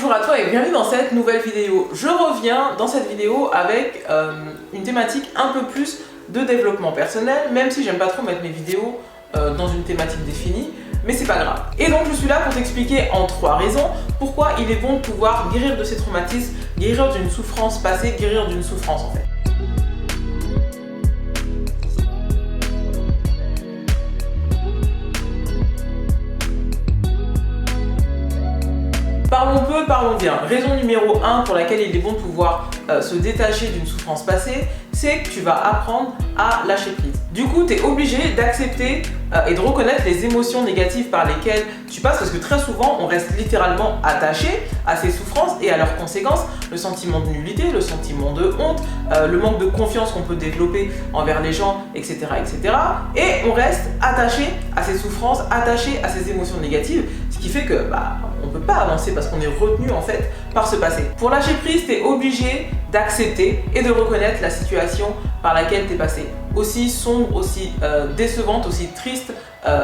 Bonjour à toi et bienvenue dans cette nouvelle vidéo. Je reviens dans cette vidéo avec une thématique un peu plus de développement personnel, même si j'aime pas trop mettre mes vidéos dans une thématique définie, mais c'est pas grave. Et donc je suis là pour t'expliquer en 3 raisons pourquoi il est bon de pouvoir guérir de ces traumatismes, guérir d'une souffrance passée, guérir d'une souffrance en fait. Parlons peu, parlons bien. Raison numéro 1 pour laquelle il est bon de pouvoir se détacher d'une souffrance passée, c'est que tu vas apprendre à lâcher prise. Du coup, tu es obligé d'accepter et de reconnaître les émotions négatives par lesquelles tu passes, parce que très souvent, on reste littéralement attaché à ces souffrances et à leurs conséquences. Le sentiment de nullité, le sentiment de honte, le manque de confiance qu'on peut développer envers les gens, etc., etc. Et on reste attaché à ces souffrances, attaché à ces émotions négatives, ce qui fait que on ne peut pas avancer parce qu'on est retenu en fait par ce passé. Pour lâcher prise, tu es obligé d'accepter et de reconnaître la situation par laquelle tu es passé. Aussi sombre, aussi décevante, aussi triste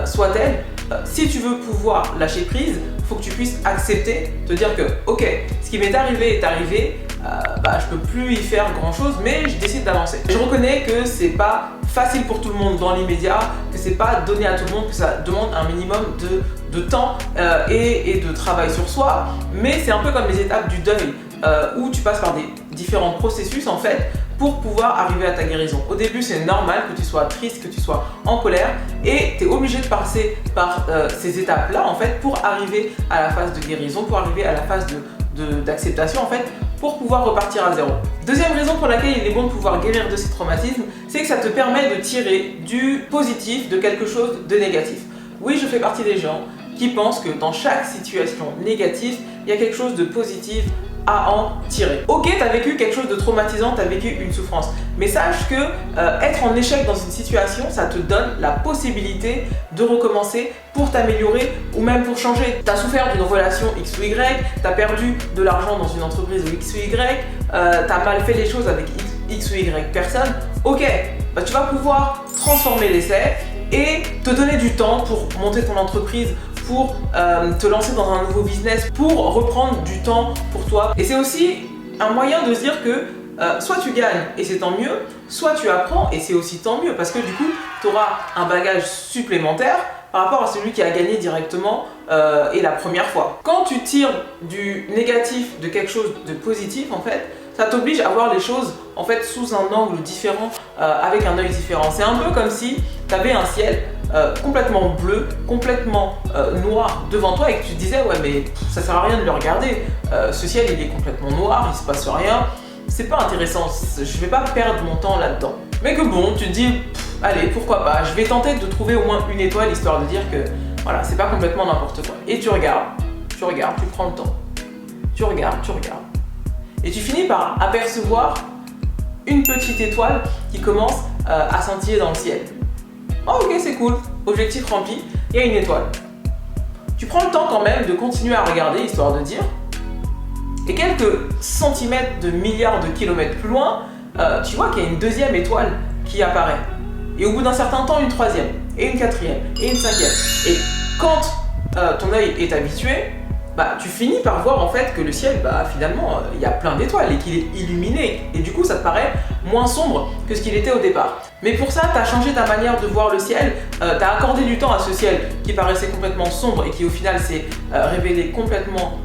soit-elle, si tu veux pouvoir lâcher prise, il faut que tu puisses accepter, te dire que ok, ce qui m'est arrivé est arrivé, je peux plus y faire grand chose, mais je décide d'avancer. Je reconnais que c'est pas facile pour tout le monde dans l'immédiat, que c'est pas donné à tout le monde, que ça demande un minimum de temps et de travail sur soi, mais c'est un peu comme les étapes du deuil où tu passes par des différents processus en fait pour pouvoir arriver à ta guérison. Au début, c'est normal que tu sois triste, que tu sois en colère et tu es obligé de passer par ces étapes-là en fait pour arriver à la phase de guérison, pour arriver à la phase d'acceptation en fait, pour pouvoir repartir à zéro. Deuxième raison pour laquelle il est bon de pouvoir guérir de ces traumatismes, c'est que ça te permet de tirer du positif de quelque chose de négatif. Oui, je fais partie des gens qui pensent que dans chaque situation négative, il y a quelque chose de positif à en tirer. Ok, tu as vécu quelque chose de traumatisant, tu as vécu une souffrance, mais sache que être en échec dans une situation, ça te donne la possibilité de recommencer pour t'améliorer ou même pour changer. Tu as souffert d'une relation X ou Y, tu as perdu de l'argent dans une entreprise X ou Y, tu as mal fait les choses avec X ou Y personnes. Ok, tu vas pouvoir transformer l'essai et te donner du temps pour monter ton entreprise, pour te lancer dans un nouveau business, pour reprendre du temps pour toi. Et c'est aussi un moyen de se dire que soit tu gagnes et c'est tant mieux, soit tu apprends et c'est aussi tant mieux, parce que du coup, tu auras un bagage supplémentaire par rapport à celui qui a gagné directement et la première fois. Quand tu tires du négatif de quelque chose de positif, en fait, ça t'oblige à voir les choses en fait sous un angle différent, avec un œil différent. C'est un peu comme si tu avais un ciel complètement bleu, complètement noir devant toi et que tu te disais ouais mais ça sert à rien de le regarder, ce ciel il est complètement noir, il se passe rien, c'est pas intéressant, je vais pas perdre mon temps là-dedans. Mais que bon, tu te dis allez pourquoi pas, je vais tenter de trouver au moins une étoile histoire de dire que voilà, c'est pas complètement n'importe quoi. Et tu regardes, tu prends le temps, tu regardes et tu finis par apercevoir une petite étoile qui commence à scintiller dans le ciel. Oh ok, c'est cool, objectif rempli, il y a une étoile. Tu prends le temps quand même de continuer à regarder, histoire de dire, et quelques centimètres de milliards de kilomètres plus loin, tu vois qu'il y a une deuxième étoile qui apparaît. Et au bout d'un certain temps, une troisième, et une quatrième, et une cinquième. Et quand ton œil est habitué, tu finis par voir en fait que le ciel, finalement, il y a plein d'étoiles et qu'il est illuminé. Et du coup, ça te paraît moins sombre que ce qu'il était au départ. Mais pour ça, tu as changé ta manière de voir le ciel, tu as accordé du temps à ce ciel qui paraissait complètement sombre et qui au final s'est révélé complètement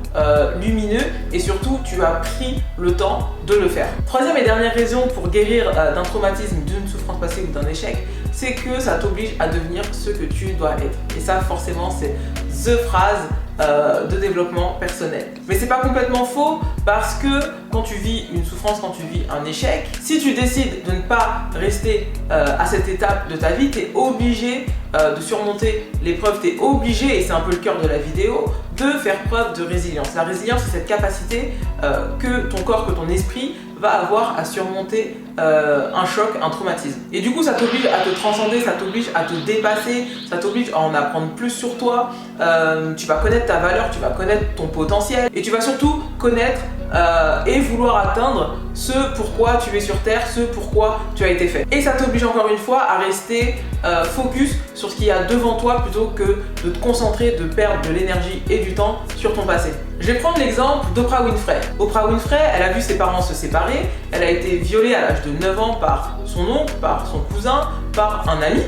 lumineux, et surtout, tu as pris le temps de le faire. Troisième et dernière raison pour guérir d'un traumatisme, d'une souffrance passée ou d'un échec, c'est que ça t'oblige à devenir ce que tu dois être. Et ça, forcément, c'est the phrase de développement personnel. Mais c'est pas complètement faux, parce que quand tu vis une souffrance, quand tu vis un échec, si tu décides de ne pas rester à cette étape de ta vie, tu es obligé de surmonter l'épreuve, tu es obligé, et c'est un peu le cœur de la vidéo, de faire preuve de résilience. La résilience, c'est cette capacité que ton corps, que ton esprit va avoir à surmonter un choc, un traumatisme. Et du coup, ça t'oblige à te transcender, ça t'oblige à te dépasser, ça t'oblige à en apprendre plus sur toi. Tu vas connaître ta valeur, tu vas connaître ton potentiel, et tu vas surtout connaître et vouloir atteindre ce pourquoi tu es sur Terre, ce pourquoi tu as été fait. Et ça t'oblige encore une fois à rester focus sur ce qu'il y a devant toi plutôt que de te concentrer, de perdre de l'énergie et du temps sur ton passé. Je vais prendre l'exemple d'Oprah Winfrey. Oprah Winfrey, elle a vu ses parents se séparer, elle a été violée à l'âge de 9 ans par son oncle, par son cousin, par un ami.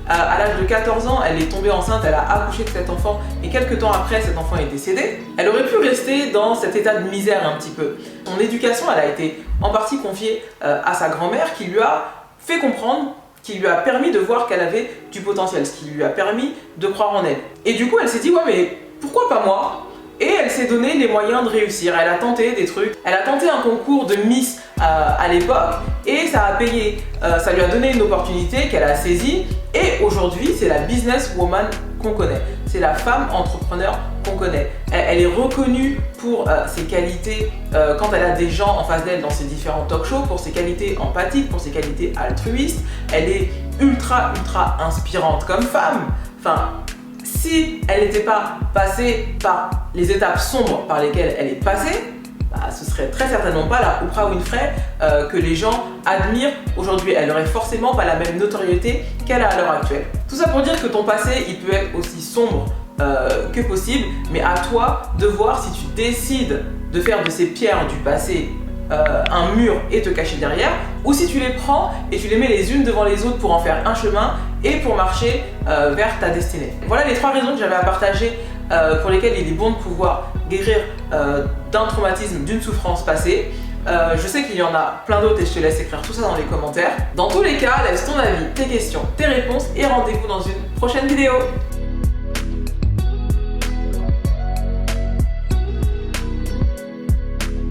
À l'âge de 14 ans, elle est tombée enceinte, elle a accouché de cet enfant et quelques temps après, cet enfant est décédé. Elle aurait pu rester dans cet état de misère un petit peu. Son éducation, elle a été en partie confiée à sa grand-mère qui lui a fait comprendre, qui lui a permis de voir qu'elle avait du potentiel, ce qui lui a permis de croire en elle. Et du coup, elle s'est dit, ouais mais pourquoi pas moi ? Et elle s'est donné les moyens de réussir. Elle a tenté des trucs. Elle a tenté un concours de Miss à l'époque et ça a payé. Ça lui a donné une opportunité qu'elle a saisie. Et aujourd'hui, c'est la businesswoman qu'on connaît. C'est la femme entrepreneur qu'on connaît. Elle est reconnue pour ses qualités quand elle a des gens en face d'elle dans ses différents talk shows, pour ses qualités empathiques, pour ses qualités altruistes. Elle est ultra inspirante comme femme. Enfin, si elle n'était pas passée par les étapes sombres par lesquelles elle est passée, bah, ce serait très certainement pas la Oprah Winfrey que les gens admirent aujourd'hui. Elle n'aurait forcément pas la même notoriété qu'elle a à l'heure actuelle. Tout ça pour dire que ton passé, il peut être aussi sombre que possible, mais à toi de voir si tu décides de faire de ces pierres du passé un mur et te cacher derrière, ou si tu les prends et tu les mets les unes devant les autres pour en faire un chemin et pour marcher vers ta destinée. Voilà les 3 raisons que j'avais à partager pour lesquelles il est bon de pouvoir guérir d'un traumatisme, d'une souffrance passée. Je sais qu'il y en a plein d'autres et je te laisse écrire tout ça dans les commentaires. Dans tous les cas, laisse ton avis, tes questions, tes réponses et rendez-vous dans une prochaine vidéo.